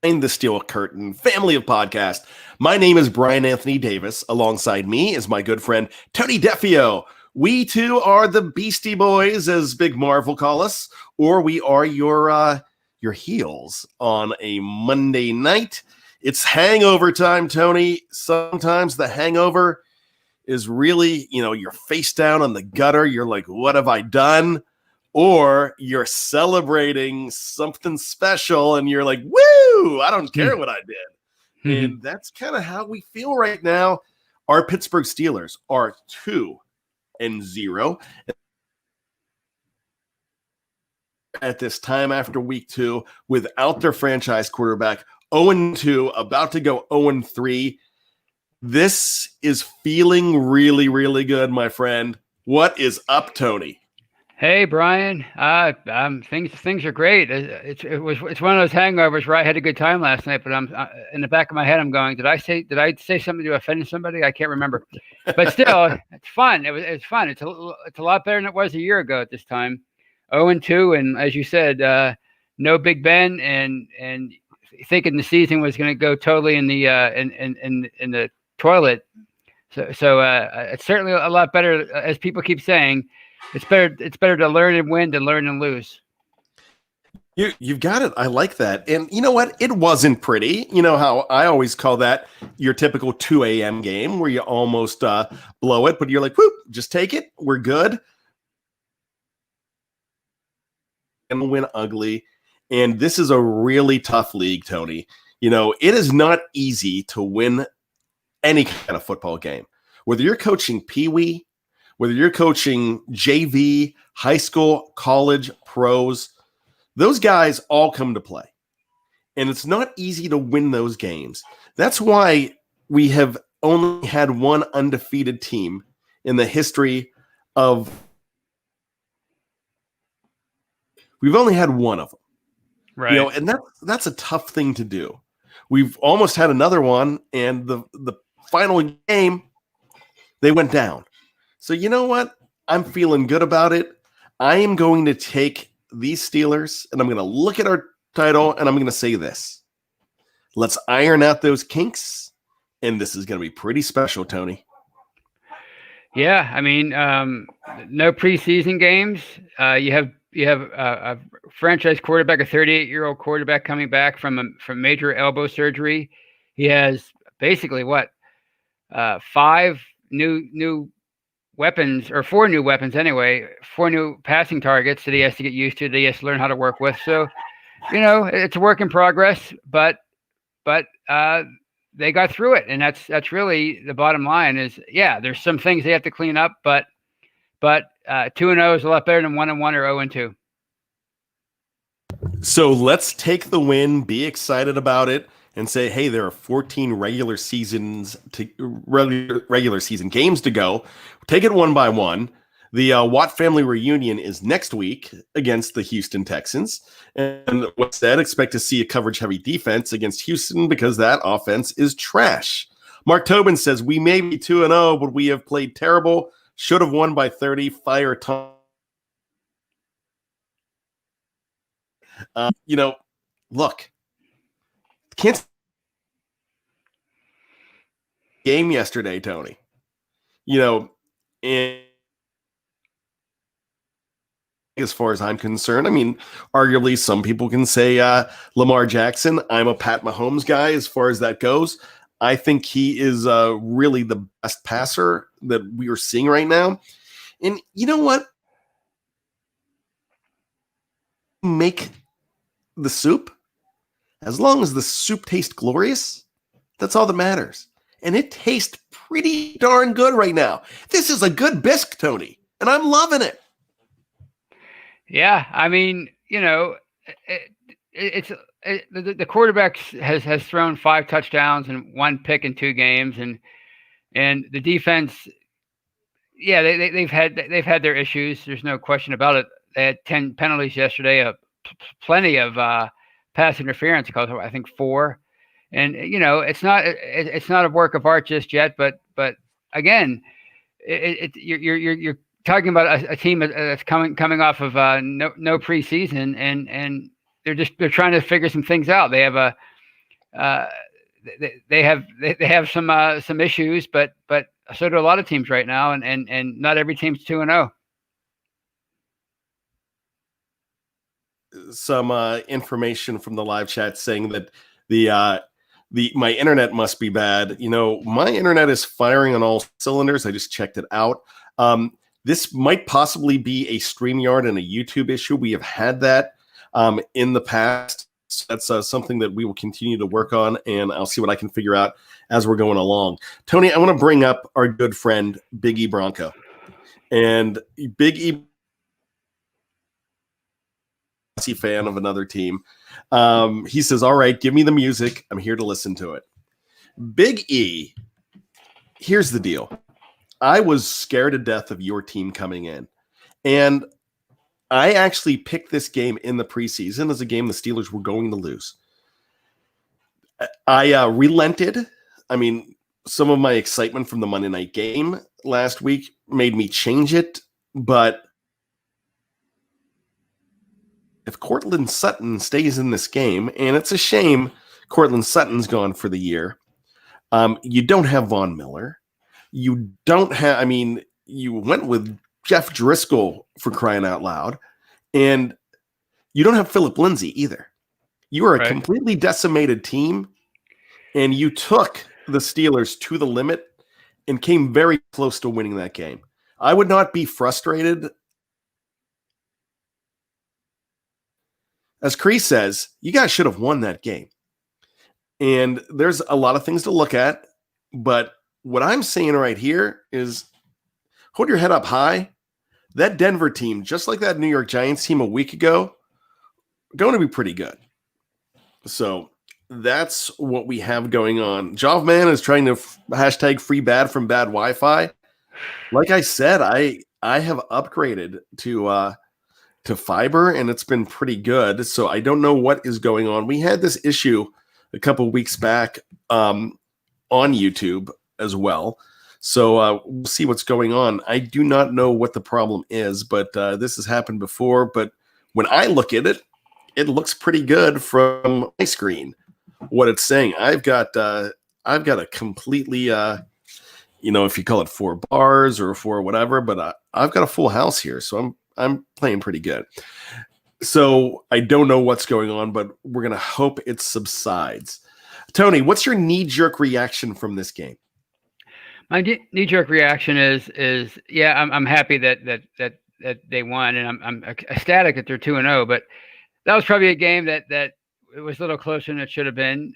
Behind the Steel Curtain family of podcasts. My name is Bryan Anthony Davis. Alongside me is my good friend Tony Defeo. We too are the Beastie Boys, as Big Marv will call us, or we are your heels on a Monday night. It's hangover time, Tony. Sometimes the hangover is really, you're face down on the gutter. You're like, what have I done? Or you're celebrating something special and you're like, woo, I don't care what I did. And that's kind of how we feel right now. Our Pittsburgh Steelers are 2-0 at this time after week 2 without their franchise quarterback. 0-2, about to go 0-3. This is feeling really, really good, my friend. What is up, Tony? Hey, Bryan. Things are great. It's one of those hangovers where I had a good time last night, but I'm in the back of my head. I'm going, did I say something to offend somebody? I can't remember, but still, it's fun. It's fun. It's a lot better than it was a year ago at this time. 0-2, and as you said, no Big Ben, and thinking the season was going to go totally in the in the toilet. So it's certainly a lot better, as people keep saying. It's better to learn and win than learn and lose. You've got it. I like that. And you know what? It wasn't pretty. You know how I always call that your typical 2 a.m. game where you almost blow it, but you're like, whoop, just take it. We're good. And win ugly. And this is a really tough league, Tony. It is not easy to win any kind of football game. Whether you're coaching Pee-wee, whether you're coaching JV, high school, college, pros, those guys all come to play. And it's not easy to win those games. That's why we have only had one undefeated team in the history of. We've only had one of them. Right. And that's a tough thing to do. We've almost had another one, and the final game, they went down. So you know what? I'm feeling good about it. I am going to take these Steelers, and I'm going to look at our title, and I'm going to say this. Let's iron out those kinks, and this is going to be pretty special, Tony. Yeah, I mean, no preseason games. You have a franchise quarterback, a 38-year-old quarterback coming back from major elbow surgery. He has basically 5 new weapons, or 4 new weapons anyway, 4 new passing targets that he has to get used to, that he has to learn how to work with. So, it's a work in progress, but they got through it. And that's really the bottom line is, yeah, there's some things they have to clean up, but 2-0 is a lot better than 1-1 or 0-2. So let's take the win, be excited about it, and say, hey, there are 14 regular season games to go. Take it one by one. The Watt family reunion is next week against the Houston Texans. And what's that? Expect to see a coverage-heavy defense against Houston because that offense is trash. Mark Tobin says, we may be 2-0, but we have played terrible. Should have won by 30. Fire Tom. Look. Kansas game yesterday, Tony. And as far as I'm concerned, I mean, arguably some people can say Lamar Jackson. I'm a Pat Mahomes guy as far as that goes. I think he is really the best passer that we are seeing right now. And you know what? Make the soup. As long as the soup tastes glorious, that's all that matters. And it tastes pretty darn good right now. This is a good bisque, Tony, and I'm loving it. Yeah, I mean, the quarterback has thrown 5 touchdowns and 1 pick in 2 games, and the defense, yeah, they've had their issues. There's no question about it. They had 10 penalties yesterday, plenty of pass interference calls, I think 4. And it's not a work of art just yet, but again, you're talking about a team that's coming off of no preseason, and they're trying to figure some things out. They have they have some issues, but so do a lot of teams right now, and not every team's 2-0. Some information from the live chat saying that my internet must be bad. My internet is firing on all cylinders. I just checked it out. This might possibly be a StreamYard and a YouTube issue. We have had that in the past. So that's something that we will continue to work on, and I'll see what I can figure out as we're going along. Tony, I want to bring up our good friend, Big E Bronco. And Big E, fan of another team. He says, all right, give me the music. I'm here to listen to it. Big E, here's the deal. I was scared to death of your team coming in. And I actually picked this game in the preseason as a game the Steelers were going to lose. I relented. I mean, some of my excitement from the Monday night game last week made me change it. But if Courtland Sutton stays in this game, and it's a shame Courtland Sutton's gone for the year, you don't have Von Miller. You don't have, you went with Jeff Driscoll, for crying out loud, and you don't have Philip Lindsay either. You are a completely decimated team, and you took the Steelers to the limit and came very close to winning that game. I would not be frustrated. As Cree says, you guys should have won that game. And there's a lot of things to look at, but what I'm saying right here is hold your head up high. That Denver team, just like that New York Giants team a week ago, going to be pretty good. So that's what we have going on. Jovman is trying to hashtag free bad from bad Wi-Fi. Like I said, I have upgraded to fiber, and it's been pretty good. So I don't know what is going on. We had this issue a couple weeks back on YouTube as well. So we'll see what's going on. I do not know what the problem is, but this has happened before. But when I look at it, it looks pretty good from my screen. What it's saying, I've got a completely, if you call it 4 bars or 4 whatever, but I've got a full house here, so I'm playing pretty good. So I don't know what's going on, but we're gonna hope it subsides. Tony, what's your knee-jerk reaction from this game? My knee-jerk reaction is I'm happy that they won, and I'm ecstatic that they're 2-0. But that was probably a game that it was a little closer than it should have been.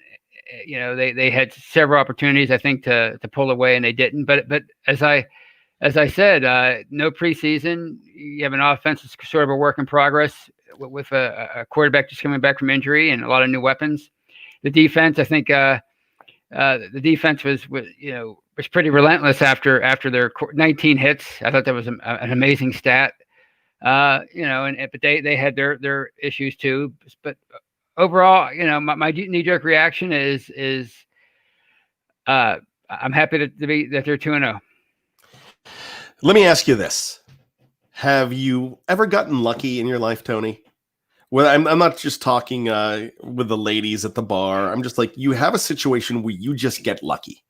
They had several opportunities, I think, to pull away, and they didn't. But as I said, no preseason. You have an offense that's sort of a work in progress with a quarterback just coming back from injury and a lot of new weapons. The defense, I think, the defense was pretty relentless after their 19 hits. I thought that was an amazing stat. But they had their issues too. But overall, my knee-jerk reaction is I'm happy that they're 2-0. Let me ask you this. Have you ever gotten lucky in your life, Tony? Well, I'm not just talking with the ladies at the bar. I'm just like, you have a situation where you just get lucky.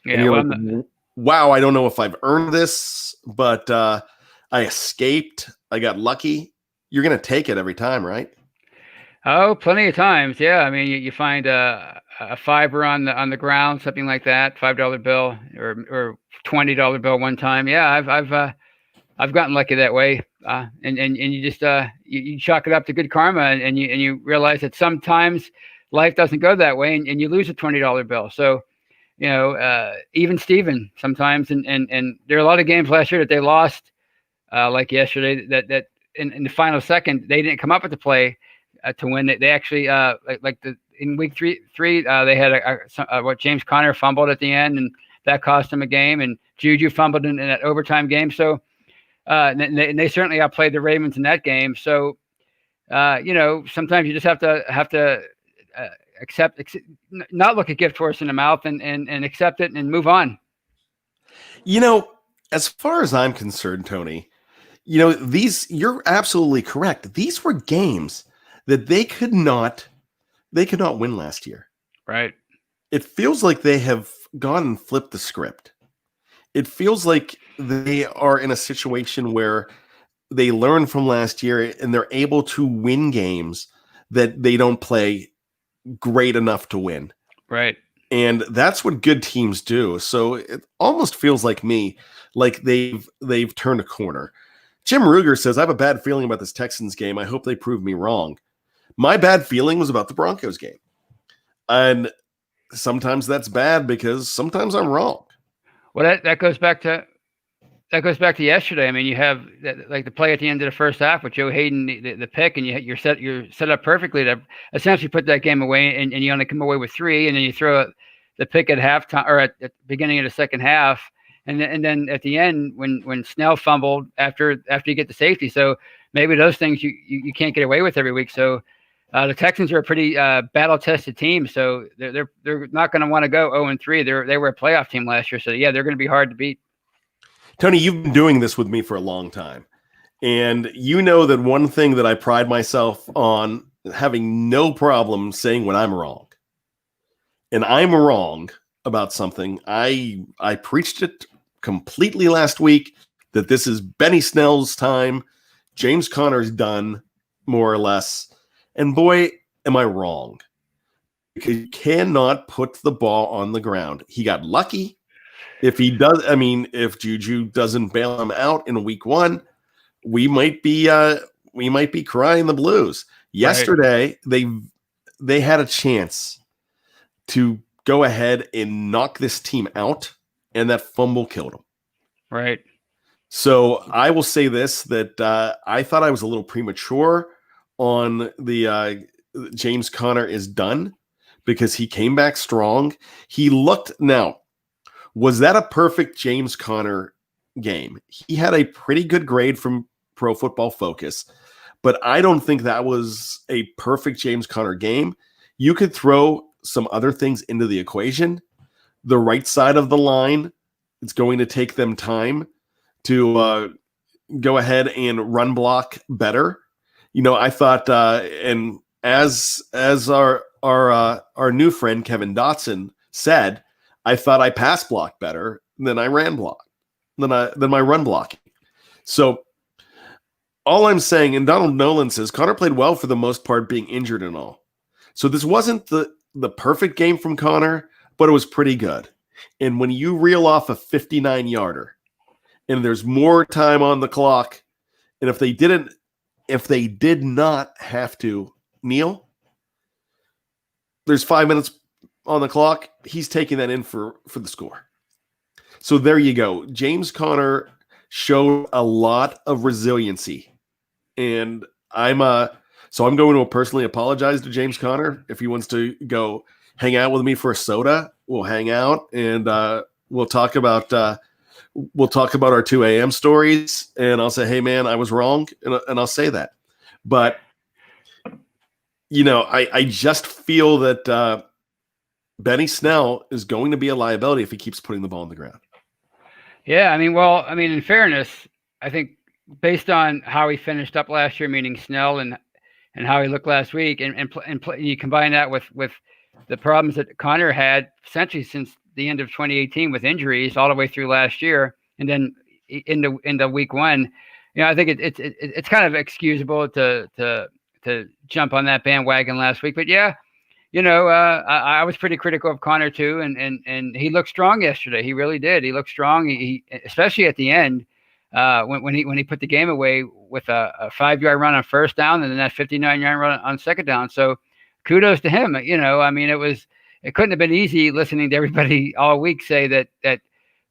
Yeah, and you're like, wow, I don't know if I've earned this, but I escaped. I got lucky. You're going to take it every time, right? Oh, plenty of times. Yeah. You find a fiver on the ground, something like that, $5 bill or $20 bill one time. Yeah, I've gotten lucky that way. And you just you chalk it up to good karma, and you realize that sometimes life doesn't go that way, and you lose a $20 bill. So, even Steven sometimes, and there are a lot of games last year that they lost, like yesterday, that in the final second they didn't come up with the play to win. They actually in week three they had what James Conner fumbled at the end, and that cost them a game, and Juju fumbled in that overtime game. So. And they certainly outplayed the Ravens in that game. So, sometimes you just have to accept, not look a gift horse in the mouth, and accept it and move on. As far as I'm concerned, Tony, you're absolutely correct. These were games that they could not win last year. Right. It feels like they have gone and flipped the script. It feels like they are in a situation where they learn from last year and they're able to win games that they don't play great enough to win. Right. And that's what good teams do. So it almost feels like they've turned a corner. Jim Ruger says, I have a bad feeling about this Texans game. I hope they prove me wrong. My bad feeling was about the Broncos game. And sometimes that's bad because sometimes I'm wrong. Well, that goes back to yesterday. I mean, you have like the play at the end of the first half with Joe Hayden, the pick, and you're set up perfectly to essentially put that game away, and you only come away with 3, and then you throw the pick at halftime or at the beginning of the second half, and then at the end when Snell fumbled after you get the safety. So maybe those things you can't get away with every week. So the Texans are a pretty battle-tested team, so they're not going to want to go 0-3. They were a playoff team last year, so yeah, they're going to be hard to beat. Tony, you've been doing this with me for a long time, and you know that one thing that I pride myself on having no problem saying when I'm wrong. And I'm wrong about something. I preached it completely last week that this is Benny Snell's time. James Conner's done, more or less. And boy, am I wrong. Because you cannot put the ball on the ground. He got lucky. If Juju doesn't bail him out in week 1, we might be crying the blues. Yesterday, they had a chance to go ahead and knock this team out, and that fumble killed them. Right. So I will say this, that I thought I was a little premature on the James Conner is done because he came back strong. Now, was that a perfect James Conner game? He had a pretty good grade from Pro Football Focus, but I don't think that was a perfect James Conner game. You could throw some other things into the equation. The right side of the line, it's going to take them time to go ahead and run block better. I thought, and as our new friend Kevin Dotson said, I thought I pass block better than I ran block than my run blocking. So all I'm saying, and Donald Nolan says, Conner played well for the most part, being injured and all. So this wasn't the perfect game from Conner, but it was pretty good. And when you reel off a 59-yarder and there's more time on the clock, and if they did not have to kneel, there's 5 minutes on the clock, he's taking that in for the score. So there you go. James Conner showed a lot of resiliency. And I'm going to personally apologize to James Conner. If he wants to go hang out with me for a soda, we'll hang out and we'll talk about our 2 a.m. stories. And I'll say, hey man, I was wrong, and I'll say that. But I just feel that Benny Snell is going to be a liability if he keeps putting the ball on the ground. Yeah, in fairness, I think based on how he finished up last year, meaning Snell and how he looked last week, and you combine that with the problems that Conner had essentially since the end of 2018 with injuries all the way through last year, and then into week 1, I think it's kind of excusable to jump on that bandwagon last week. But yeah, I was pretty critical of Conner too, and he looked strong yesterday. He really did. He looked strong. He especially at the end when he put the game away with a 5-yard run on first down and then that 59-yard run on second down. So kudos to him. It couldn't have been easy listening to everybody all week say that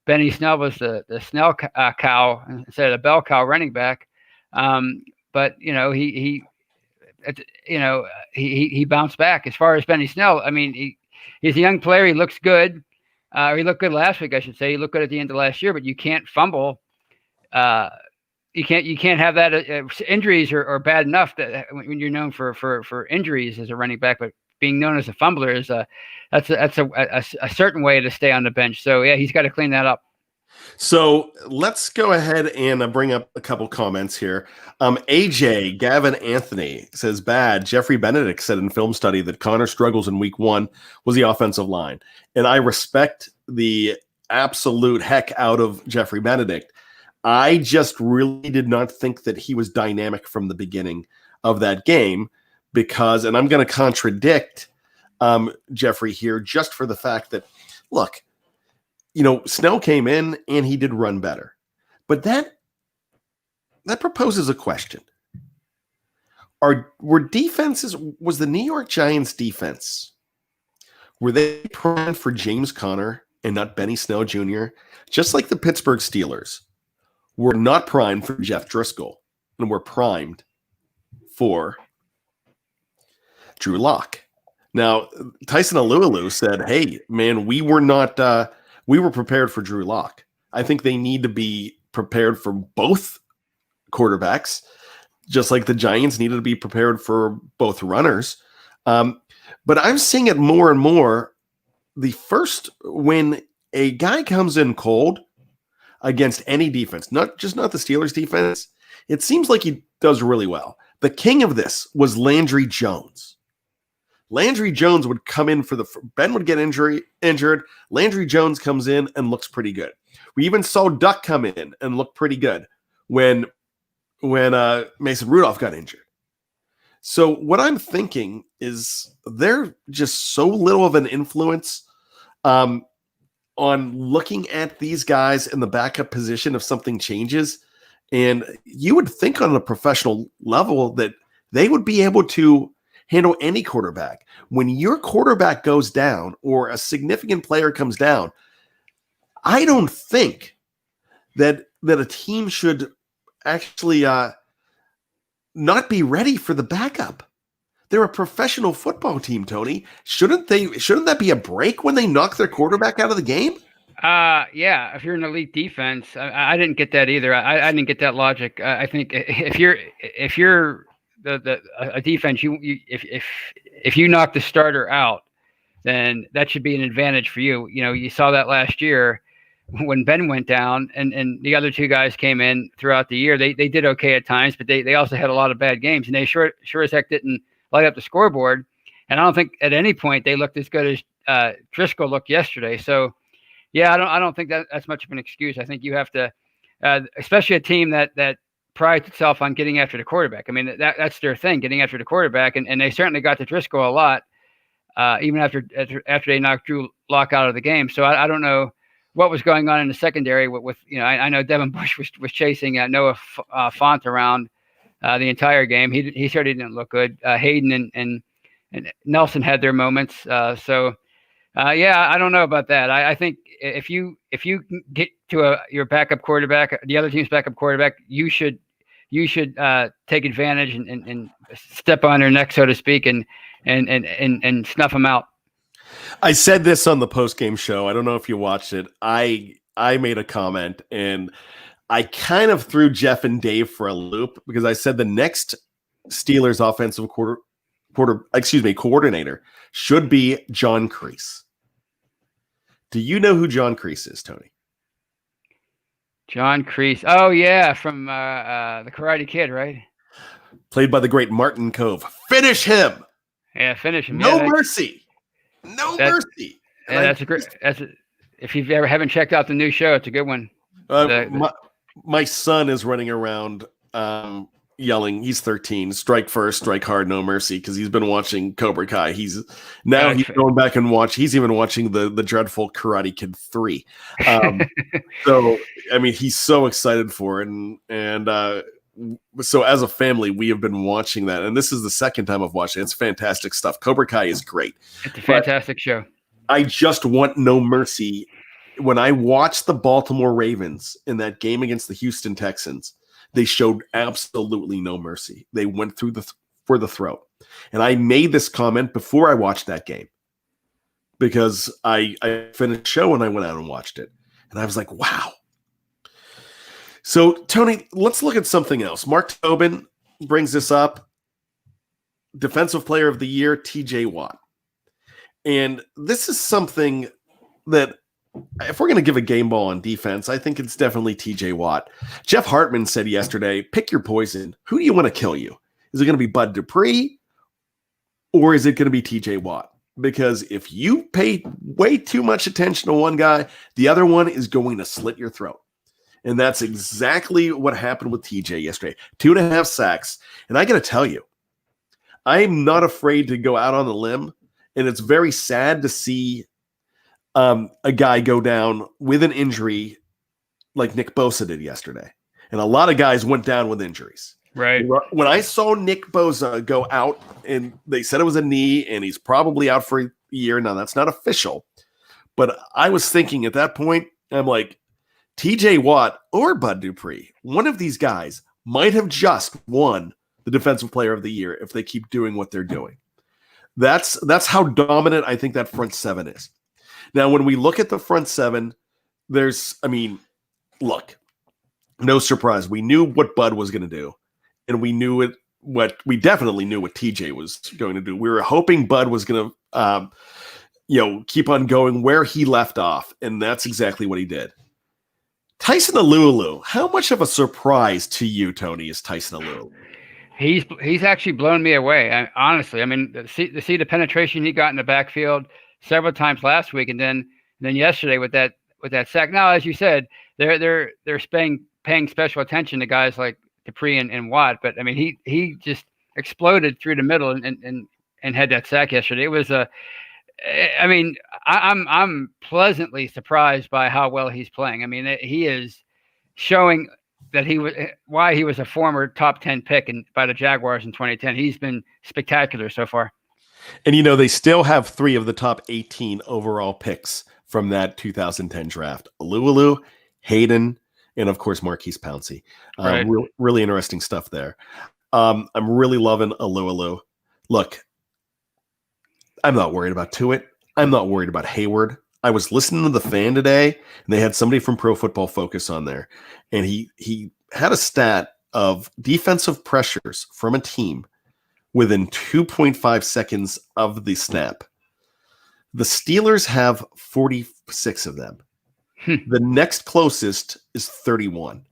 Benny Snell was the Snell cow instead of the bell cow running back. But he bounced back. As far as Benny Snell, he's a young player. He looks good. He looked good last week, I should say. He looked good at the end of last year, but you can't fumble. You can't have that. Injuries are bad enough that when you're known for injuries as a running back, but being known as a fumbler is that's a certain way to stay on the bench. So yeah, he's got to clean that up. So let's go ahead and bring up a couple comments here. AJ Gavin Anthony says, bad. Jeffrey Benedict said in film study that Connor struggles in week 1 was the offensive line. And I respect the absolute heck out of Jeffrey Benedict. I just really did not think that he was dynamic from the beginning of that game because, and I'm going to contradict Jeffrey here just for the fact that, look, Snell came in and he did run better. But that proposes a question. Was the New York Giants defense, were they primed for James Conner and not Benny Snell Jr., just like the Pittsburgh Steelers were not primed for Jeff Driscoll and were primed for Drew Lock? Now, Tyson Alualu said, hey, man, we were prepared for Drew Lock. I think they need to be prepared for both quarterbacks, just like the Giants needed to be prepared for both runners. But I'm seeing it more and more. When a guy comes in cold against any defense, not the Steelers defense, it seems like he does really well. The king of this was Landry Jones. Landry Jones would come in Ben would get injured. Landry Jones comes in and looks pretty good. We even saw Duck come in and look pretty good when Mason Rudolph got injured. So what I'm thinking is they're just so little of an influence on looking at these guys in the backup position if something changes. And you would think on a professional level that they would be able to handle any quarterback. When your quarterback goes down or a significant player comes down, I don't think that a team should actually not be ready for the backup. They're a professional football team, Tony. Shouldn't that be a break when they knock their quarterback out of the game? Yeah. If you're an elite defense, I didn't get that either. I didn't get that logic. I think if you're a defense, if you knock the starter out, then that should be an advantage for you. You saw that last year when Ben went down and the other two guys came in throughout the year. They did okay at times, but they also had a lot of bad games, and they sure as heck didn't light up the scoreboard. And I don't think at any point they looked as good as Driscoll looked yesterday. So yeah, I don't think that's much of an excuse. I think you have to, especially a team that prides itself on getting after the quarterback. I mean, that's their thing, getting after the quarterback, and they certainly got to Driscoll a lot, even after they knocked Drew Lock out of the game. So I don't know what was going on in the secondary with I know Devin Bush was chasing Noah Fant around the entire game. He certainly didn't look good. Hayden and Nelson had their moments. So I don't know about that. I think if you get to your backup quarterback, the other team's backup quarterback, you should take advantage and step on their neck, so to speak, and snuff them out. I said this on the post-game show. I don't know if you watched it. I made a comment, and I kind of threw Jeff and Dave for a loop because I said the next Steelers offensive coordinator should be John Kreese. Do you know who John Kreese is, Tony? John Kreese. Oh, yeah, from the Karate Kid, right? Played by the great Martin Cove. Finish him! Yeah, finish him. No mercy. No mercy. Yeah, if you ever haven't checked out the new show, it's a good one. My son is running around yelling. He's 13. Strike first, strike hard, no mercy, because he's been watching Cobra Kai. He's going back and he's even watching the dreadful Karate Kid 3. So I mean, he's so excited for it, and so as a family, we have been watching that, and this is the second time I've watched it. It's fantastic stuff. Cobra Kai is great. It's a fantastic show. I just want no mercy. When I watched the Baltimore Ravens in that game against the Houston Texans, they showed absolutely no mercy. They went for the throat. And I made this comment before I watched that game because I finished the show and I went out and watched it. And I was like, wow. So, Tony, let's look at something else. Mark Tobin brings this up. Defensive Player of the Year, TJ Watt. And this is something that if we're going to give a game ball on defense, I think it's definitely TJ Watt. Jeff Hartman said yesterday, pick your poison. Who do you want to kill you? Is it going to be Bud Dupree or is it going to be TJ Watt? Because if you pay way too much attention to one guy, the other one is going to slit your throat. And that's exactly what happened with TJ yesterday. 2.5 sacks. And I got to tell you, I'm not afraid to go out on the limb. And it's very sad to see a guy go down with an injury like Nick Bosa did yesterday. And a lot of guys went down with injuries. Right. When I saw Nick Bosa go out and they said it was a knee and he's probably out for a year. Now, that's not official. But I was thinking at that point, I'm like, TJ Watt or Bud Dupree, one of these guys might have just won the Defensive Player of the Year if they keep doing what they're doing. That's how dominant I think that front seven is. Now, when we look at the front seven, look, no surprise. We knew what Bud was going to do, and we definitely knew what TJ was going to do. We were hoping Bud was going to, keep on going where he left off, and that's exactly what he did. Tyson Alualu, how much of a surprise to you, Tony, is Tyson Alualu? He's actually blown me away. Honestly, to see the penetration he got in the backfield several times last week, and then yesterday with that sack. Now, as you said, they're paying special attention to guys like Dupree and Watt, but he just exploded through the middle and had that sack yesterday. It was I'm pleasantly surprised by how well he's playing. He is showing that why he was a former top 10 pick by the Jaguars in 2010. He's been spectacular so far. And, they still have 3 of the top 18 overall picks from that 2010 draft. Alualu, Hayden, and, of course, Marquise Pouncey. Right. Really interesting stuff there. I'm really loving Alualu. Look, I'm not worried about Tuitt. I'm not worried about Hayward. I was listening to The Fan today, and they had somebody from Pro Football Focus on there, and he had a stat of defensive pressures from a team within 2.5 seconds of the snap. The Steelers have 46 of them. The next closest is 31.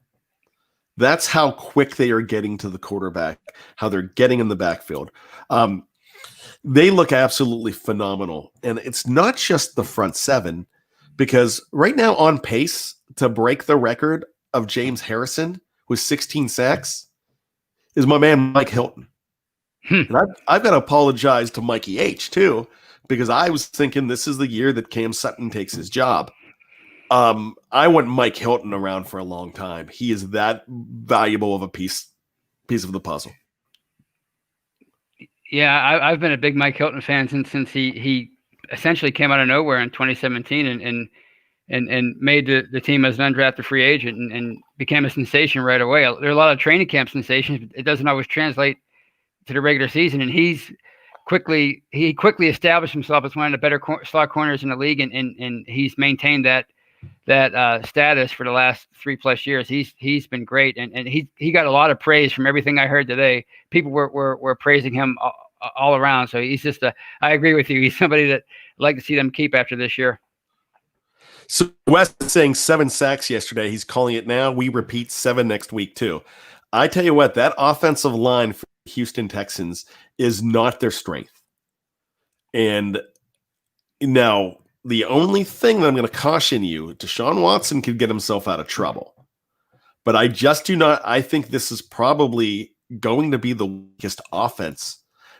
That's how quick they are getting to the quarterback, how they're getting in the backfield. They look absolutely phenomenal. And it's not just the front seven, because right now on pace to break the record of James Harrison with 16 sacks is my man Mike Hilton. And I've got to apologize to Mikey H too, because I was thinking this is the year that Cam Sutton takes his job. I want Mike Hilton around for a long time. He is that valuable of a piece of the puzzle. Yeah, I've been a big Mike Hilton fan since he essentially came out of nowhere in 2017 and made the team as an undrafted free agent and became a sensation right away. There are a lot of training camp sensations, but it doesn't always translate to the regular season. And he quickly established himself as one of the better slot corners in the league, and he's maintained that status for the last 3+ years. He's been great, and he got a lot of praise from everything I heard today. People were praising him all around. So he's just I agree with you. He's somebody that I'd like to see them keep after this year. So Wes is saying 7 sacks yesterday. He's calling it now. We repeat 7 next week too. I tell you what, that offensive line for Houston Texans is not their strength. And now the only thing that I'm going to caution you, Deshaun Watson could get himself out of trouble. But I just do not. I think this is probably going to be the weakest offense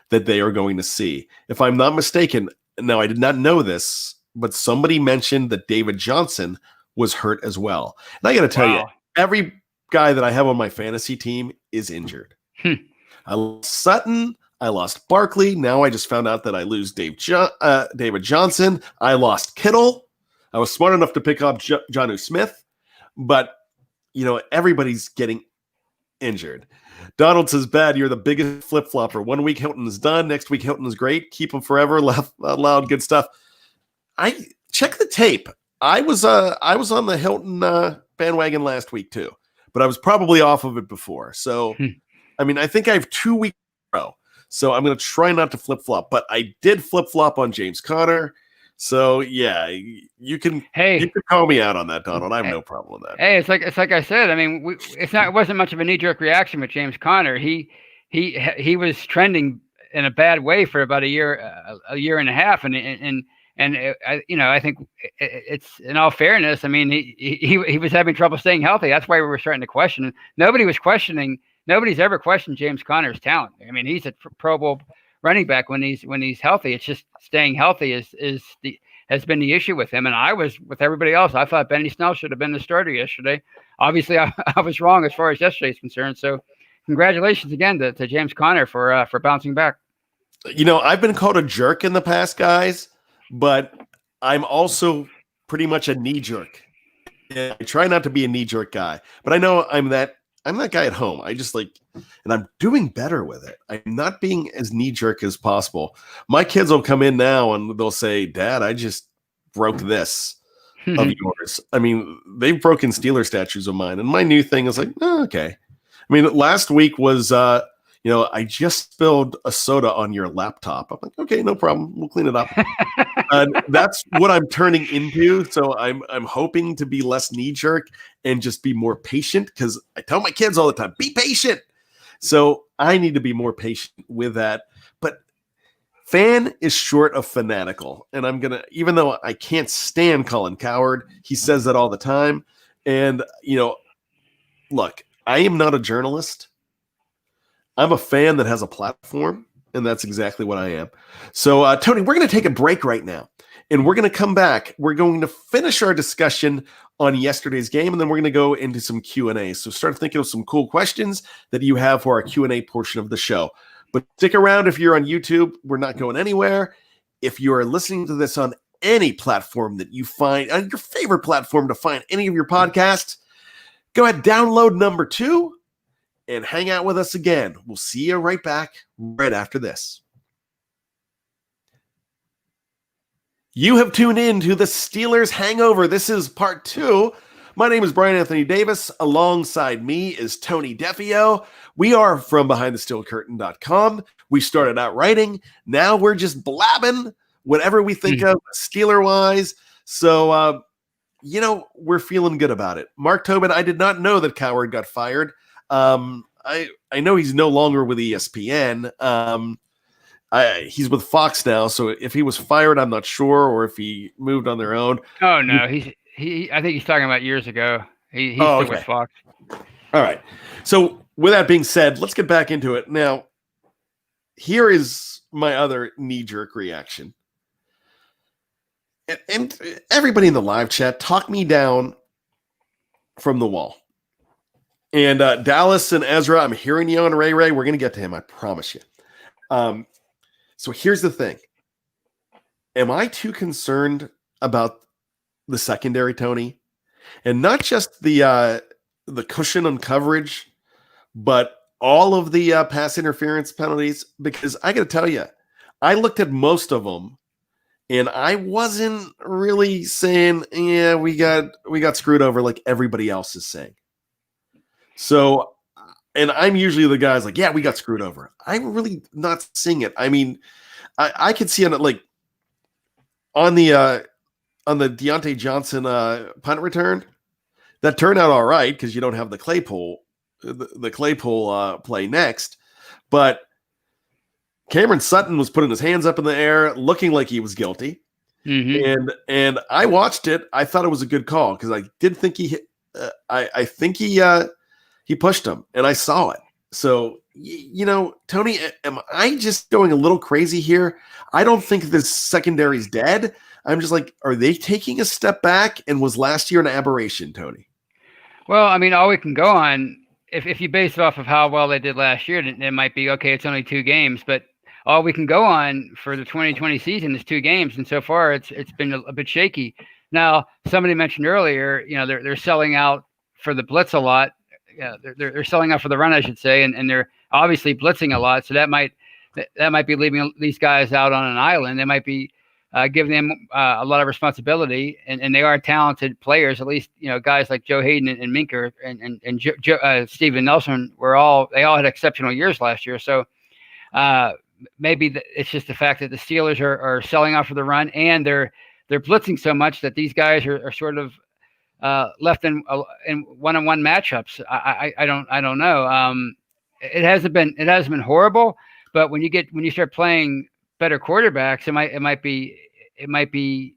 that they are going to see. If I'm not mistaken, now I did not know this, but somebody mentioned that David Johnson was hurt as well. And I got to tell you, every guy that I have on my fantasy team is injured. I lost Sutton. I lost Barkley. Now I just found out that I lose David Johnson. I lost Kittle. I was smart enough to pick up Jonnu Smith, but everybody's getting injured. Donald says, "Bad, you're the biggest flip-flopper. 1 week Hilton is done. Next week Hilton is great. Keep him forever. Laugh out loud. Good stuff." I check the tape. I was on the Hilton bandwagon last week too, but I was probably off of it before. So, I think I have 2 weeks in a row. So I'm going to try not to flip-flop, but I did flip-flop on James Conner. So yeah, you can call me out on that, Donald. I have no problem with that. Hey, it's like I said. I mean, it wasn't much of a knee-jerk reaction with James Conner. He was trending in a bad way for about a year and a half, and I think it's, in all fairness, I mean, he was having trouble staying healthy. That's why we were starting to question. Nobody's ever questioned James Conner's talent. I mean, he's a Pro Bowl running back when he's healthy. It's just staying healthy has been the issue with him. And I was with everybody else. I thought Benny Snell should have been the starter yesterday. Obviously, I was wrong as far as yesterday is concerned. So congratulations again to James Conner for bouncing back. I've been called a jerk in the past, guys, but I'm also pretty much a knee jerk. I try not to be a knee jerk guy, but I know I'm that guy at home. I just and I'm doing better with it. I'm not being as knee jerk as possible. My kids will come in now and they'll say, "Dad, I just broke this of yours." I mean, they've broken Steelers statues of mine. And my new thing is okay. I mean, last week was, I just spilled a soda on your laptop. I'm like, okay, no problem. We'll clean it up. That's what I'm turning into. So I'm hoping to be less knee jerk and just be more patient, because I tell my kids all the time, be patient. So I need to be more patient with that. But fan is short of fanatical. And I'm going to, even though I can't stand Colin Cowherd, he says that all the time. And, look, I am not a journalist. I'm a fan that has a platform, and that's exactly what I am. So, Tony, we're going to take a break right now, and we're going to come back. We're going to finish our discussion on yesterday's game, and then we're going to go into some Q&A. So start thinking of some cool questions that you have for our Q&A portion of the show. But stick around if you're on YouTube. We're not going anywhere. If you are listening to this on any platform that you find, your favorite platform to find any of your podcasts, go ahead, download number 2, and hang out with us again. We'll see you right back right after this. You have tuned in to the Steelers Hangover. This is part 2. My name is Bryan Anthony Davis. Alongside me is Tony Defeo. We are from BehindTheSteelCurtain.com. We started out writing. Now we're just blabbing whatever we think of Steeler-wise. So, we're feeling good about it. Mark Tobin, I did not know that Cowherd got fired. I know he's no longer with ESPN. He's with Fox now, so if he was fired, I'm not sure, or if he moved on their own. Oh no, I think he's talking about years ago. He's still with Fox. All right. So with that being said, let's get back into it. Now, here is my other knee-jerk reaction. And everybody in the live chat, talk me down from the wall. And Dallas and Ezra, I'm hearing you on Ray. We're going to get to him, I promise you. So here's the thing. Am I too concerned about the secondary, Tony? And not just the cushion on coverage, but all of the pass interference penalties? Because I got to tell you, I looked at most of them, and I wasn't really saying, yeah, we got screwed over like everybody else is saying. So, and I'm usually the guy's like, yeah, we got screwed over. I'm really not seeing it. I mean, I could see on it, like on the Deontay Johnson punt return, that turned out all right because you don't have the Claypool play next. But Cameron Sutton was putting his hands up in the air, looking like he was guilty. Mm-hmm. And I watched it. I thought it was a good call because I did think he hit. I think he pushed him, and I saw it. So, Tony, am I just going a little crazy here? I don't think this secondary's dead. I'm just like, are they taking a step back? And was last year an aberration, Tony? Well, I mean, all we can go on, if you base it off of how well they did last year, it might be, okay, it's only 2 games. But all we can go on for the 2020 season is 2 games. And so far, it's been a bit shaky. Now, somebody mentioned earlier, they're selling out for the blitz a lot. Yeah, they're selling out for the run, I should say, and they're obviously blitzing a lot. So that might be leaving these guys out on an island. They might be giving them a lot of responsibility, and they are talented players. At least guys like Joe Hayden and Minkah and Steven Nelson they all had exceptional years last year. So maybe it's just the fact that the Steelers are selling out for the run, and they're they're blitzing so much that these guys are sort of left in one-on-one matchups. I don't know. It hasn't been horrible, but when you start playing better quarterbacks, it might be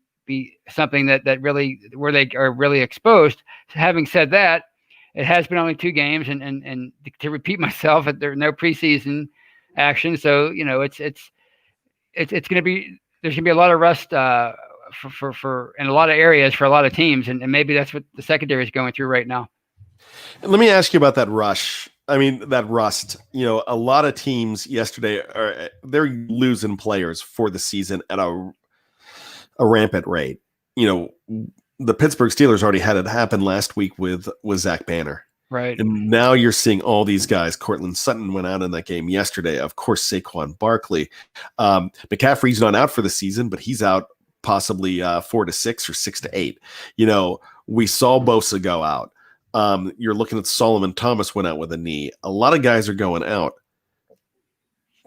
something that really where they are really exposed. Having said that, it has been only 2 games, and to repeat myself, there are no preseason action, so it's going to be there's going to be a lot of rust for in a lot of areas for a lot of teams, and maybe that's what the secondary is going through right now. Let me ask you about that rush. I mean, that rust. A lot of teams yesterday they're losing players for the season at a rampant rate. The Pittsburgh Steelers already had it happen last week with Zach Banner. Right. And now you're seeing all these guys. Cortland Sutton went out in that game yesterday. Of course, Saquon Barkley. McCaffrey's not out for the season, but he's out possibly 4 to 6 or 6 to 8. We saw Bosa go out. You're looking at Solomon Thomas went out with a knee. A lot of guys are going out.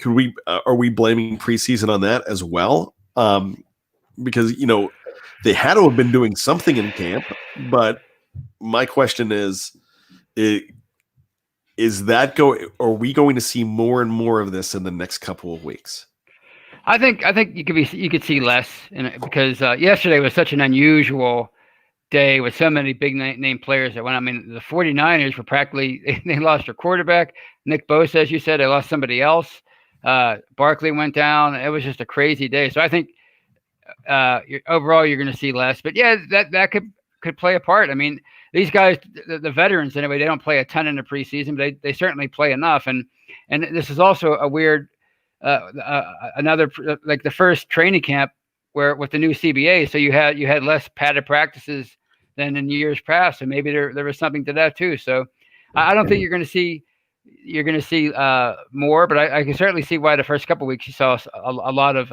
Are we blaming preseason on that as well? Because, they had to have been doing something in camp, but my question is are we going to see more and more of this in the next couple of weeks? I think you could see less in it because yesterday was such an unusual day with so many big name players that went. I mean, the 49ers were practically they lost their quarterback, Nick Bosa, as you said, they lost somebody else. Barkley went down. It was just a crazy day. So I think overall you're going to see less. But yeah, that could play a part. I mean, these guys, the veterans anyway, they don't play a ton in the preseason, but they certainly play enough. And this is also a weird another like the first training camp where with the new CBA, so you had less padded practices than in years past, so maybe there was something to that too. So I don't think you're going to see more, but I can certainly see why the first couple of weeks you saw a lot of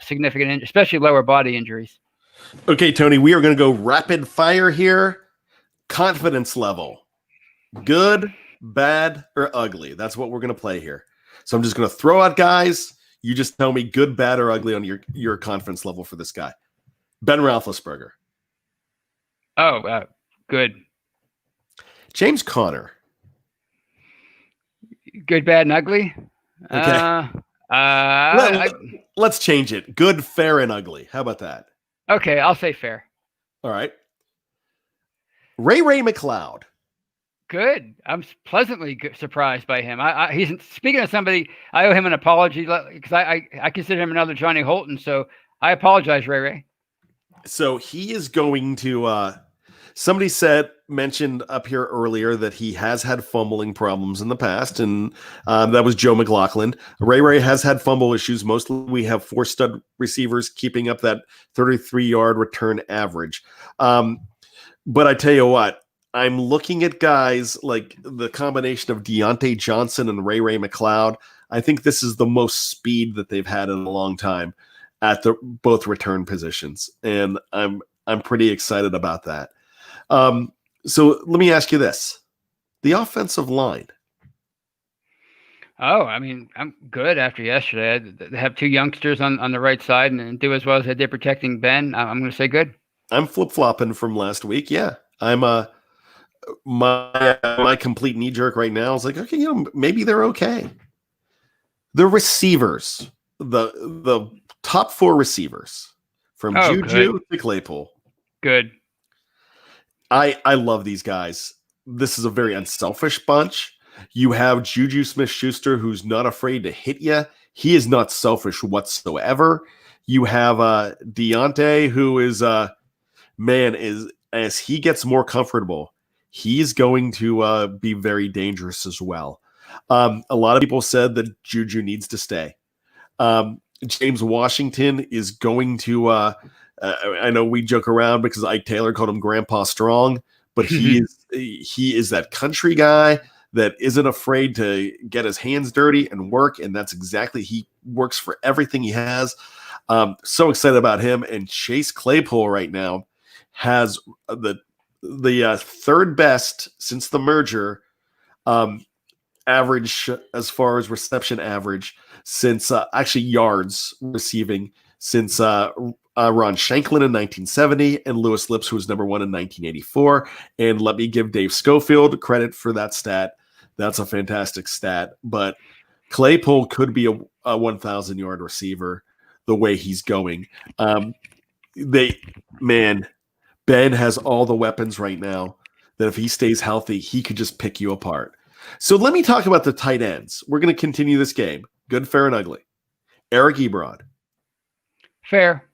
significant, especially lower body injuries. Okay, Tony, we are going to go rapid fire here. Confidence level, good, bad, or ugly. That's what we're going to play here. So I'm just going to throw out guys. You just tell me good, bad, or ugly on your confidence level for this guy. Ben Roethlisberger. Oh, good. James Conner. Good, bad, and ugly. Okay. Let's change it. Good, fair, and ugly. How about that? Okay, I'll say fair. All right. Ray McLeod. Good. I'm pleasantly surprised by him. He's speaking of somebody. I owe him an apology because I consider him another Johnny Holton. So I apologize, Ray. So he is going to. Somebody mentioned up here earlier that he has had fumbling problems in the past, and that was Joe McLaughlin. Ray has had fumble issues. Mostly, we have 4 stud receivers keeping up that 33-yard return average. But I tell you what, I'm looking at guys like the combination of Deontay Johnson and Ray McLeod. I think this is the most speed that they've had in a long time at both return positions, and I'm pretty excited about that. So let me ask you this: the offensive line. Oh, I mean, I'm good after yesterday. They have 2 youngsters on the right side and do as well as they did protecting Ben. I'm going to say good. I'm flip-flopping from last week. Yeah, I'm my complete knee jerk right now is like, okay, maybe they're okay. The receivers, the top 4 receivers from Juju to Claypool. Good. I love these guys. This is a very unselfish bunch. You have Juju Smith-Schuster, who's not afraid to hit you. He is not selfish whatsoever. You have Deontay, who is as he gets more comfortable, he's going to be very dangerous as well. A lot of people said that Juju needs to stay. James Washington is going to I know we joke around because Ike Taylor called him Grandpa Strong, but he is that country guy that isn't afraid to get his hands dirty and work, and that's exactly he works for everything he has. So excited about him. And Chase Claypool right now has the 3rd best since the merger average as far as reception average since actually yards receiving since Ron Shanklin in 1970 and Lewis Lips, who was number 1 in 1984. And let me give Dave Schofield credit for that stat. That's a fantastic stat. But Claypool could be a 1,000-yard receiver the way he's going. Ben has all the weapons right now that if he stays healthy, he could just pick you apart. So let me talk about the tight ends. We're going to continue this game. Good, fair, and ugly. Eric Ebrod. Fair.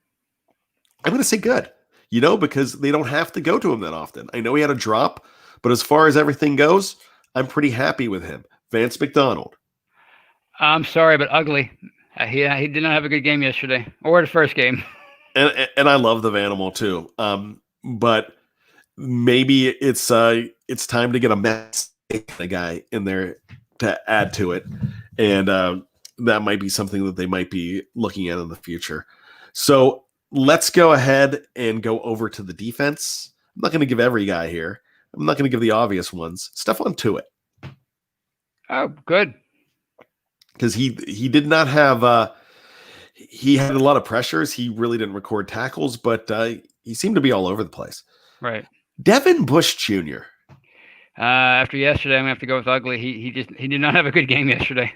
I'm going to say good, because they don't have to go to him that often. I know he had a drop, but as far as everything goes, I'm pretty happy with him. Vance McDonald. I'm sorry, but ugly. He did not have a good game yesterday or the first game. And I love the Vanimal too. But maybe it's time to get a guy in there to add to it. And that might be something that they might be looking at in the future. So let's go ahead and go over to the defense. I'm not going to give every guy here. I'm not going to give the obvious ones. Stephon Tuitt. Oh, good. Because he did not have he had a lot of pressures. He really didn't record tackles, but he seemed to be all over the place. Right. Devin Bush Jr. After yesterday, I'm going to have to go with ugly. He did not have a good game yesterday.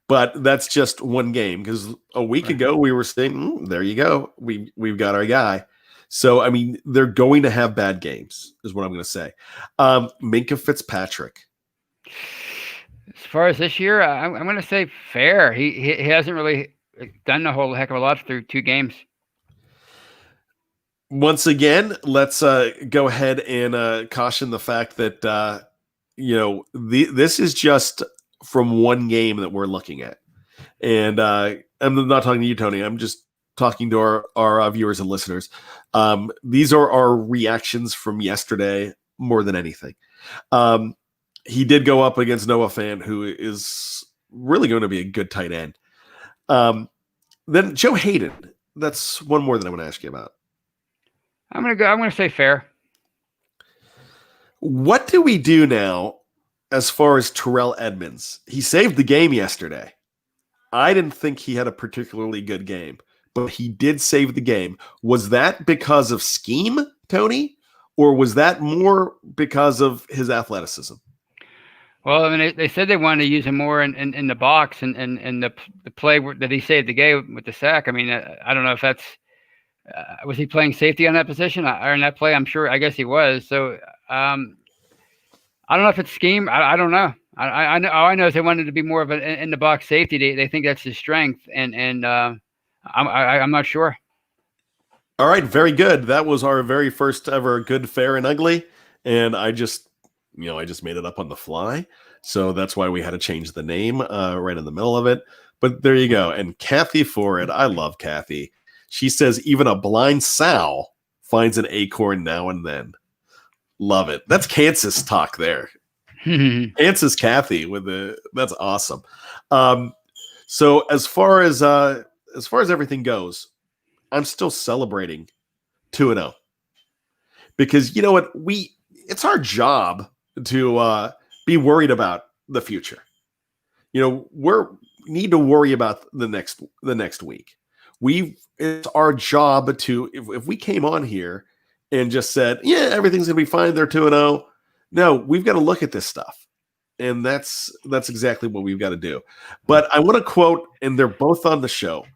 But that's just one game, because a week ago we were saying, there you go. We've got our guy. So, I mean, they're going to have bad games, is what I'm going to say. Minkah Fitzpatrick. As far as this year, I'm going to say fair. He hasn't really done a whole heck of a lot through 2 games. Once again, let's go ahead and caution the fact that this is just from one game that we're looking at, and I'm not talking to you, Tony. I'm just talking to our viewers and listeners. These are our reactions from yesterday more than anything. He did go up against Noah Fant, who is really going to be a good tight end. Then Joe Hayden. That's one more that I want to ask you about. I'm going to say fair. What do we do now as far as Terrell Edmonds? He saved the game yesterday. I didn't think he had a particularly good game, but he did save the game. Was that because of scheme, Tony, or was that more because of his athleticism? Well, I mean, they said they wanted to use him more in the box and the play that he saved the game with the sack. I mean, I don't know if that's was he playing safety on that position or in that play? I guess he was. So I don't know if it's scheme. I don't know. I know. All I know is they wanted to be more of an in the box safety. They think that's his strength, and I'm not sure. All right, very good. That was our very first ever good, fair, and ugly, and I just made it up on the fly. So that's why we had to change the name right in the middle of it. But there you go. And Kathy Forrid, I love Kathy. She says even a blind sow finds an acorn now and then. Love it. That's Kansas talk there. Kansas Kathy that's awesome. So as far as everything goes, I'm still celebrating 2-0. Because you know what? It's our job to be worried about the future. We need to worry about the next week. It's our job to, if we came on here and just said, yeah, everything's gonna be fine, they're 2-0. No, we've got to look at this stuff, and that's exactly what we've got to do. But I want to quote, and they're both on the show.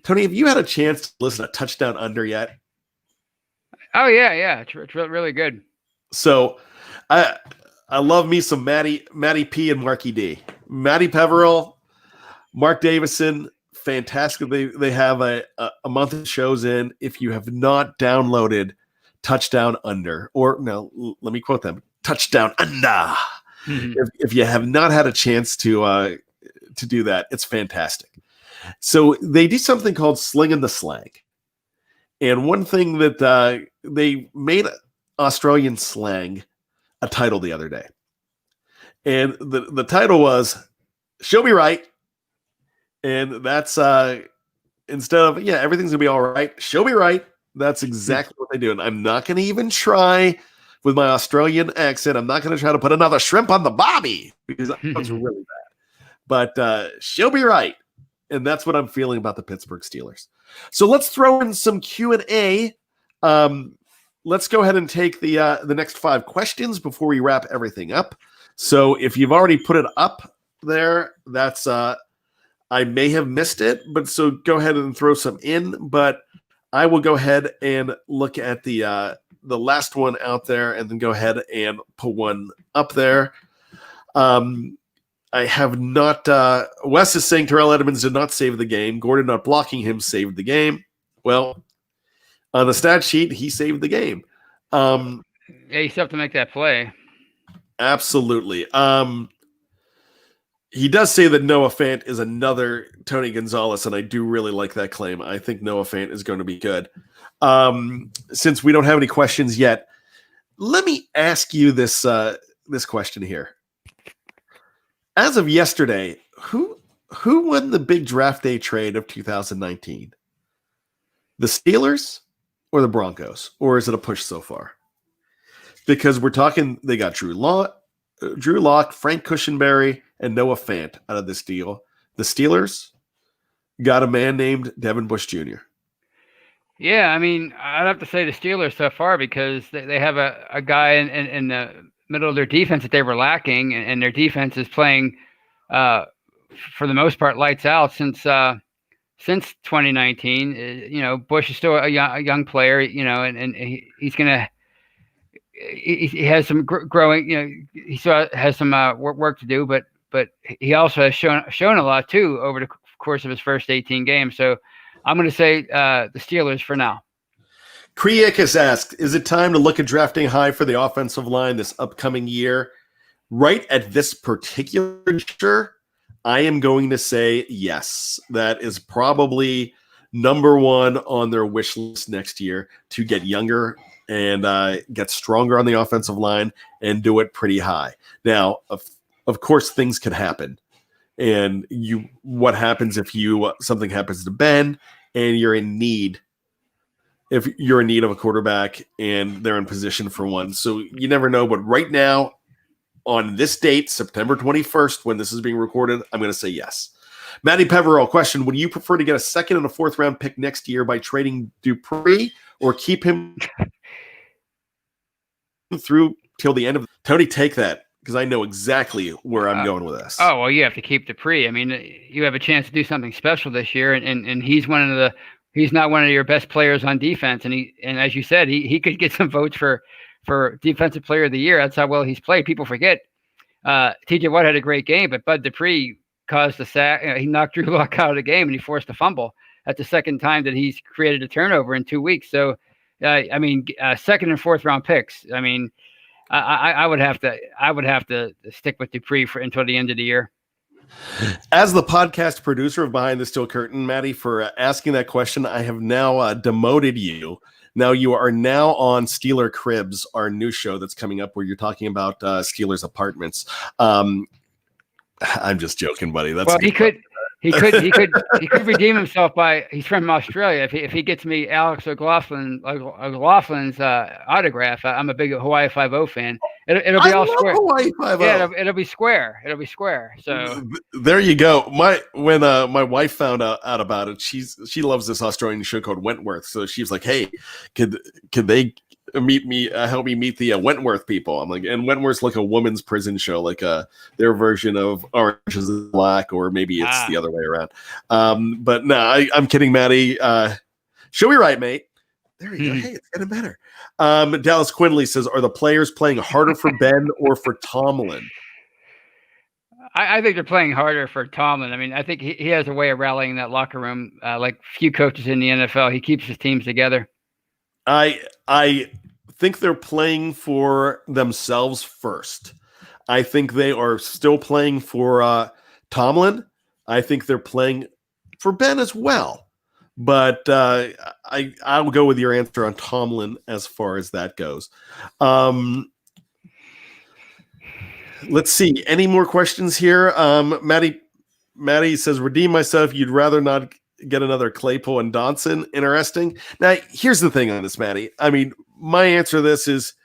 Tony, have you had a chance to listen to Touchdown Under yet? Oh yeah, it's really good. So I love me some Matty P and Marky D. Matty Peverell, Mark Davison, fantastic. They have a month of shows in. If you have not downloaded Touchdown Under, or no, let me quote them, Touchdown Under. Mm-hmm. If you have not had a chance to do that, it's fantastic. So they do something called Slinging the Slang. And one thing that they made Australian slang a title the other day. And the title was She'll Be Right. And that's instead of, yeah, everything's going to be all right, she'll be right. That's exactly what they do. And I'm not going to even try with my Australian accent. I'm not going to try to put another shrimp on the bobby because that was really bad. But she'll be right. And that's what I'm feeling about the Pittsburgh Steelers. So let's throw in some Q&A. Let's go ahead and take the next 5 questions before we wrap everything up. So if you've already put it up there, that's I may have missed it, but so go ahead and throw some in. But I will go ahead and look at the last one out there, and then go ahead and put one up there. I have not. Wes is saying Terrell Edmonds did not save the game. Gordon not blocking him saved the game. Well, on the stat sheet, he saved the game. Yeah, you still have to make that play. Absolutely. He does say that Noah Fant is another Tony Gonzalez, and I do really like that claim. I think Noah Fant is going to be good. Since we don't have any questions yet, let me ask you this question here. As of yesterday, who won the big draft day trade of 2019? The Steelers or the Broncos? Or is it a push so far? Because we're talking, they got Drew Lock, Frank Cushenberry, and Noah Fant out of this deal. The Steelers got a man named Devin Bush Jr. Yeah, I mean, I'd have to say the Steelers so far, because they have a guy in the middle of their defense that they were lacking, and their defense is playing, for the most part, lights out since 2019. Bush is still a young player, and he's gonna. He has some growing. He still has some work to do, but he also has shown a lot too over the course of his first 18 games. So I'm going to say the Steelers for now. Kriek has asked, is it time to look at drafting high for the offensive line this upcoming year? Right at this particular juncture, I am going to say yes. That is probably number one on their wish list next year, to get younger and get stronger on the offensive line and do it pretty high. Now, of course, things could happen. And what happens if something happens to Ben and you're in need? If you're in need of a quarterback and they're in position for one. So you never know. But right now, on this date, September 21st, when this is being recorded, I'm going to say yes. Matty Peverell, question: would you prefer to get a 2nd and a 4th round pick next year by trading Dupree, or keep him through till the end of Tony? Take that, because I know exactly where I'm going with this. Oh, well, you have to keep Dupree. I mean, you have a chance to do something special this year, and he's he's not one of your best players on defense, and as you said, he could get some votes for defensive player of the year. That's how well he's played. People forget TJ Watt had a great game, but Bud Dupree caused a sack. He knocked Drew Lock out of the game, and he forced a fumble. That's the second time that he's created a turnover in 2 weeks. So, 2nd and 4th round picks. I mean, I would have to stick with Dupree until the end of the year. As the podcast producer of Behind the Steel Curtain, Maddie, for asking that question, I have now demoted you. Now you are now on Steeler Cribs, our new show that's coming up, where you're talking about Steelers apartments. I'm just joking, buddy. He could redeem himself he's from Australia. If he gets me Alex O'Loughlin's autograph, I'm a big Hawaii 5-0 fan. It'll be all square. Hawaii 5-0. Yeah, it'll be square. It'll be square. So there you go. When my wife found out about it, she loves this Australian show called Wentworth. So she's like, "Hey, could they help me meet the Wentworth people?" I'm like, and Wentworth's like a woman's prison show, like their version of Orange is the Black, or maybe it's the other way around. But no, I'm kidding, Maddie. She'll be right, mate. There you go. Hey, it's getting better. Dallas Quinley says, are the players playing harder for Ben or for Tomlin? I think they're playing harder for Tomlin. I mean, I think he has a way of rallying that locker room, like few coaches in the NFL. He keeps his teams together. I think they're playing for themselves first. I think they are still playing for Tomlin. I think they're playing for Ben as well. But I'll go with your answer on Tomlin as far as that goes. Let's see. Any more questions here? Maddie says, redeem myself. You'd rather not get another Claypool and Dotson. Interesting. Now, here's the thing on this, Maddie. I mean, my answer to this is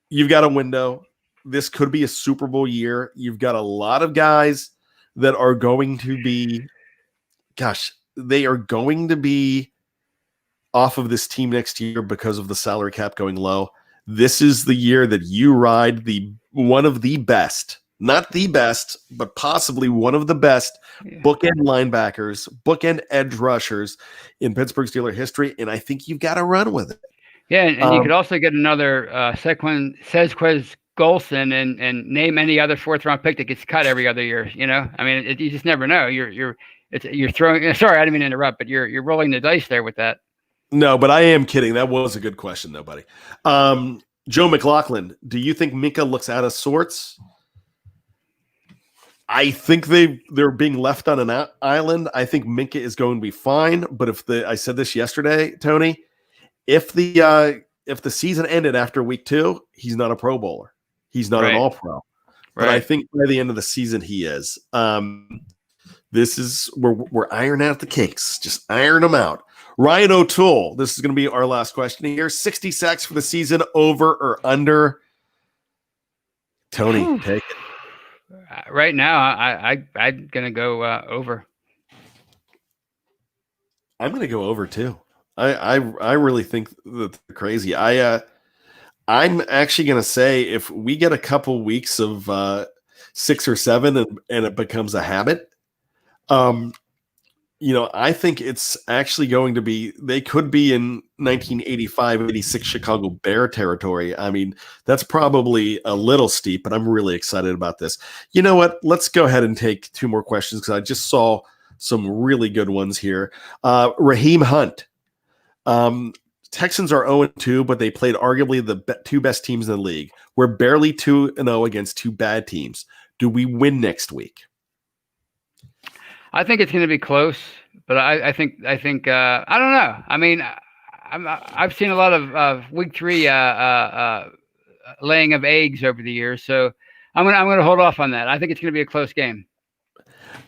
you've got a window. This could be a Super Bowl year. You've got a lot of guys that are going to be gosh, they are going to be off of this team next year because of the salary cap going low. This is the year that you ride one of the best, not the best, but possibly one of the best bookend linebackers, bookend edge rushers in Pittsburgh Steelers history, and I think you've got to run with it. Yeah, and you could also get another Sezquez Golson and name any other fourth-round pick that gets cut every other year. You know, I mean, you just never know. You're throwing. Sorry, I didn't mean to interrupt, but you're rolling the dice there with that. No, but I am kidding. That was a good question, though, buddy. Joe McLaughlin, do you think Minkah looks out of sorts? I think they're being left on an island. I think Minkah is going to be fine. But I said this yesterday, Tony, if the season ended after week 2, he's not a Pro Bowler. He's not an All-Pro. But I think by the end of the season he is. This is we're ironing out the kinks. Just iron them out. Ryan O'Toole, this is going to be our last question here. 60 sacks for the season, over or under? Tony, take it. Right now, I'm going to go over. I'm going to go over too. I really think that they're crazy. I'm actually going to say if we get a couple weeks of 6 or 7 and it becomes a habit, I think it's actually going to be, they could be in 1985, 86 Chicago Bear territory. I mean, that's probably a little steep, but I'm really excited about this. You know what? Let's go ahead and take 2 more questions because I just saw some really good ones here. Raheem Hunt. Texans are 0-2, but they played arguably the 2 best teams in the league. We're barely 2-0 against 2 bad teams. Do we win next week? I think it's going to be close, but I think I don't know. I mean, I've seen a lot of week 3 laying of eggs over the years, so I'm gonna hold off on that. I think it's going to be a close game.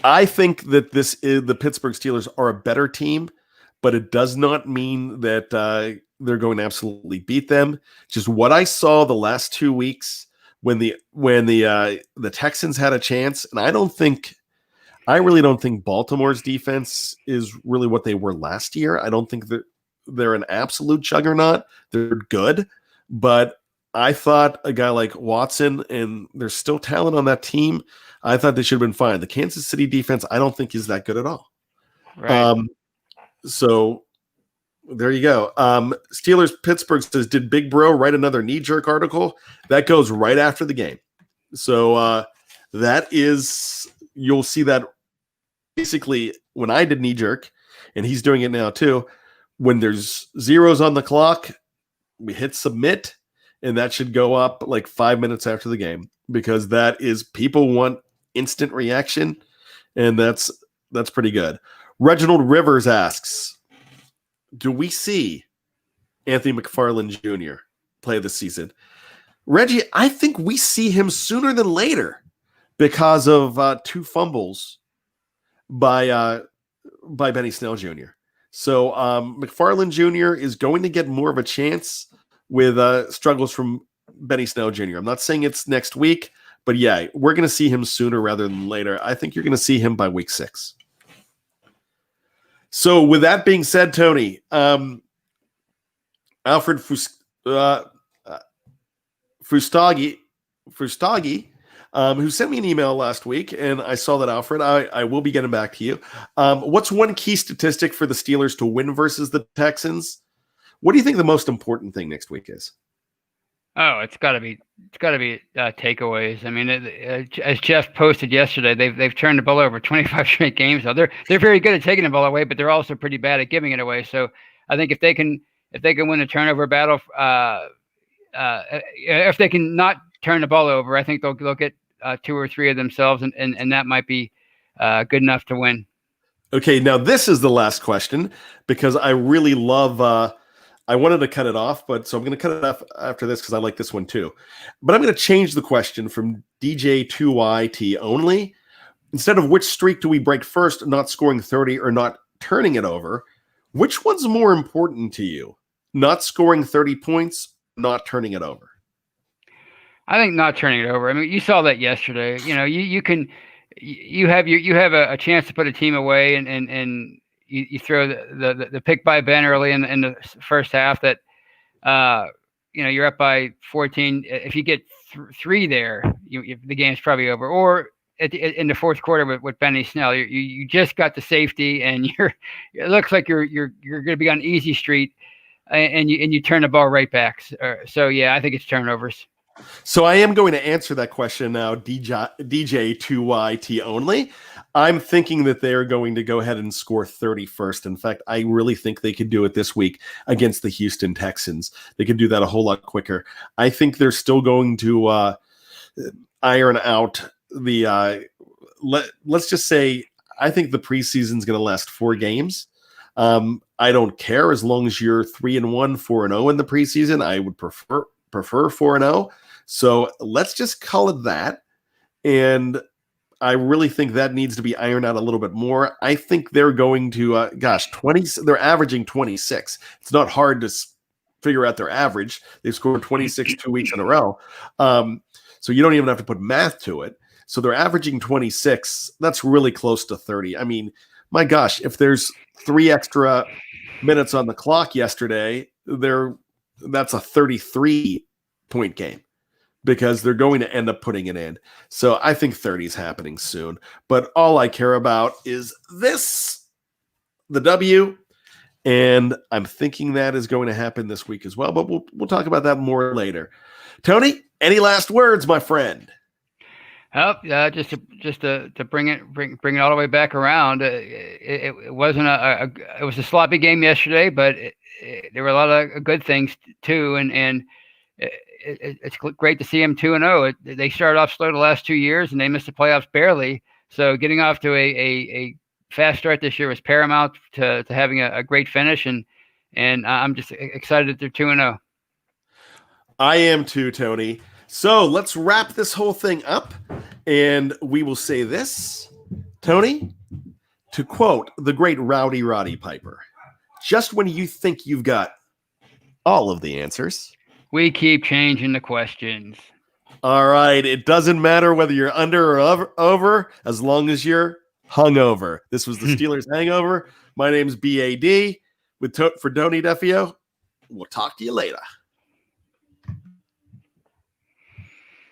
I think that the Pittsburgh Steelers are a better team, but it does not mean that they're going to absolutely beat them. Just what I saw the last 2 weeks when the Texans had a chance, and I really don't think Baltimore's defense is really what they were last year. I don't think they're an absolute juggernaut. They're good, but I thought a guy like Watson, and there's still talent on that team, I thought they should have been fine. The Kansas City defense, I don't think is that good at all. Right. So there you go. Steelers Pittsburgh says, did Big Bro write another knee-jerk article? That goes right after the game. So you'll see that basically when I did knee jerk, and he's doing it now too, when there's zeros on the clock, we hit submit, and that should go up like 5 minutes after the game because that is people want instant reaction, and that's pretty good. Reginald Rivers asks, do we see Anthony McFarland Jr. play this season? Reggie, I think we see him sooner than later because of 2 fumbles by Benny Snell Jr. So McFarland Jr. is going to get more of a chance with struggles from Benny Snell Jr. I'm not saying it's next week, but yeah, we're going to see him sooner rather than later. I think you're going to see him by week 6. So with that being said, Tony, Alfred Fustagi, who sent me an email last week, and I saw that, Alfred. I will be getting back to you. What's one key statistic for the Steelers to win versus the Texans? What do you think the most important thing next week is? Oh, it's got to be takeaways. I mean, as Jeff posted yesterday, they've turned the ball over 25 straight games. Now they're very good at taking the ball away, but they're also pretty bad at giving it away. So I think if they can win a turnover battle, if they can not turn the ball over, I think they'll get 2 or 3 of themselves, and that might be good enough to win. Okay, now this is the last question because I really love. I wanted to cut it off, so I'm going to cut it off after this because I like this one too. But I'm going to change the question from DJ2YT only. Instead of which streak do we break first, not scoring 30 or not turning it over, which one's more important to you? Not scoring 30 points, not turning it over? I think not turning it over. I mean, you saw that yesterday. You know, you can you have a chance to put a team away, and you throw the pick by Ben early in the first half that you're up by 14. If you get 3 there, the game's probably over. Or in the fourth quarter with Benny Snell, you just got the safety, and it looks like you're going to be on easy street, and you turn the ball right back. So yeah, I think it's turnovers. So I am going to answer that question now, DJ 2YT only. I'm thinking that they're going to go ahead and score 30 first. In fact, I really think they could do it this week against the Houston Texans. They could do that a whole lot quicker. I think they're still going to iron out the let's just say I think the preseason is going to last 4 games. I don't care as long as you're 3-1, 4-0 in the preseason. I would prefer 4-0. So let's just call it that. And I really think that needs to be ironed out a little bit more. I think they're going to, 20. They're averaging 26. It's not hard to figure out their average. They've scored 26 2 weeks in a row. So you don't even have to put math to it. So they're averaging 26. That's really close to 30. I mean, my gosh, if there's 3 extra minutes on the clock yesterday, that's a 33-point game, because they're going to end up putting it in. So I think 30 is happening soon. But all I care about is the W, and I'm thinking that is going to happen this week as well. But we'll talk about that more later. Tony, any last words, my friend? Just to bring it all the way back around. It wasn't it was a sloppy game yesterday, but there were a lot of good things too, and it's great to see them 2-0. They started off slow the last 2 years, and they missed the playoffs barely. So getting off to a fast start this year was paramount to having a great finish, and I'm just excited that they're 2-0. I am too, Tony. So let's wrap this whole thing up, and we will say this, Tony, to quote the great Rowdy Roddy Piper, just when you think you've got all of the answers, we keep changing the questions. All right. It doesn't matter whether you're under or over, as long as you're hungover. This was the Steelers Hangover. My name's BAD for Tony Defeo. We'll talk to you later.